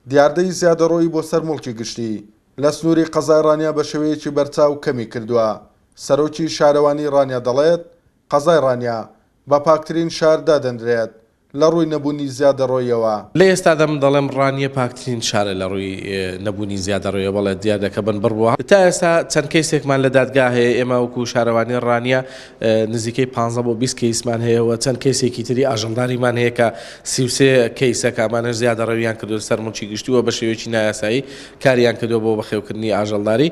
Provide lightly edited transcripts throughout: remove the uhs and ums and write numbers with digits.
دیاردەی زیادەڕۆیی بۆ سەر موڵکی گشتی لە سنووری قەزای ڕانیا بە شێوەیەکی بەرچاو کەمی کردووە. سەرۆکی شارەوانی ڕانیا دەڵێت قەزای ڕانیا بە پاکترین شار دادەنرێت لە ڕووی نەبوونی زیادەڕۆیەوە. لە ئێستادا من دەڵێم ڕانیە پاکترین شارە لە ڕووی نەبوونی زیادەڕۆیە، بەڵێ دیار دەکە بن بڕبووە. تا ئێستا چەند کەیسێکمان لە دادگا هەیە، ئێمە وەکو شارەوانی ڕانیا نزیکەی 15 بۆ 20 کەیسمان هەیەەوە، چەند کەیسێکی تری ئاژەڵداریمان هەیە کە 33 کەیسەکەمانە زیادەڕەویان کردو سەر موڵکی گشتیوە بە شێوەیەکی نایاسایی کاریان کردو بۆ بەخێوکردنی ئاژەڵداری.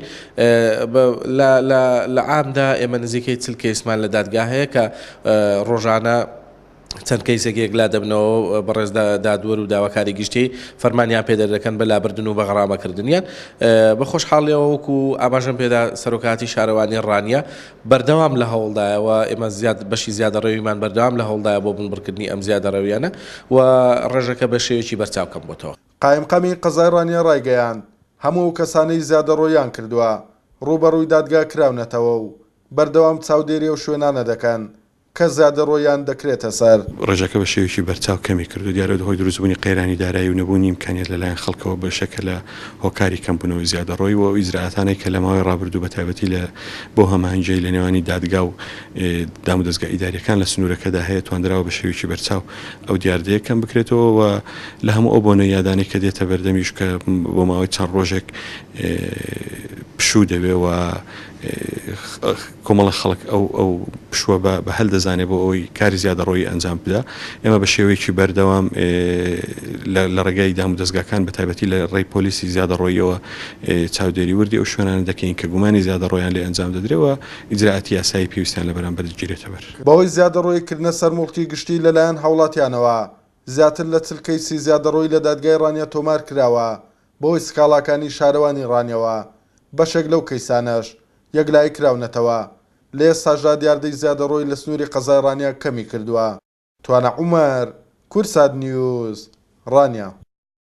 لە عامدا ئێمە نزیکەی 40 کەیسمان لە دادگا هەیە کە ڕۆژانە چەند کەیسێک لا دەبنەوە بەڕێز دادوەر و داواکاری گشتی فەرمانیان پێدە دەکەن بە لابردن و بە غەڕامەکردنیان. بە خۆشحاڵیەوە وەکو ئاماژەم پێدا سەرۆکاتی شارەوانی ڕانیا بەردەوام لە هەوڵدایەوە، ئێمە بەشی زیادەڕەویمان بەردەوام لە هەوڵدایە بۆ بنبڕکردنی ئەم زیادەڕەویانە و ڕێژەکە بە شێوەیەکی بەرچاوکەم بۆتەوە. قایمقامی قەزای ڕانیا ڕایگەیاند هەموو کەسانەی زیادەڕۆیان کردووە ڕوبەڕووی دادگا کراونەتەوە و بەردەوام چاودێری و شوێنانە دەکەن کە زیادەڕۆیان دەکرێتە سەر. ڕێژەکە بە شێوەیەکی بەرچاو کەمی کردو، دیارە بەهۆی دروستبوونی قەیرانی دارایی و نەبوونی ئیمکانیەت لەلایەن خەڵکەوە بەشەکە لە هۆکاری کەمبوونەوەی زیادەڕۆیی و ئیجراعاتانەی کە لە ماوەی ڕابردوو بە تایبەتی بۆ هەماهەنگی لە نێوانی دادگا و دام و دەستگا ئیداریەکان لە سنوورەکەدا هەیە توانراوە بە شێوەیەکی بەرچاو ئەو دیاردەیە کەم بکرێتەوە و لە هەموو ئەو بۆنە یادانەی کە دێتە بەردەمیش کە بۆ ماوەی چەند ڕۆژێک پشوو دەبێ و کۆمەڵە خەڵک ئەو پشووە بە هەل دەزانێت بۆ ئەوی کاری زیادەڕۆیی ئەنجام بدا. ئێمە بە شێوەیەکی بەردەوام لە ڕێگای دام و دەستگاکان بە تایبەتی لە ڕێی پۆلیسی زیادەڕۆیەوە چاودێری وردی ئەو شوێنانە دەکەین کە گومانی زیادەڕۆیان لێ ئەنجام دەدرێەوە ئیجراعاتی یاسایی پێویستیان لە بەرامبەر دەگیرێتە بەر. بەهۆی زیادەڕۆیکردنە سەر موڵکی گشتی لەلایەن هاوڵاتیانەوە زیاتر لە 40 کەیسی زیادەڕۆیی لە دادگای ڕانیا تۆمار کراوە بۆی سکاڵاکانی شارەوانی ڕانیەوە. بەشێک لەو کەیسانەش یەکلای کراونەتەوە. لە ئێستاژدا دیاردەی زیادەڕۆی لە سنووری قەزای ڕانیا کەمی کردووە. توانە عومەر، کورسات نیوز، ڕانیا.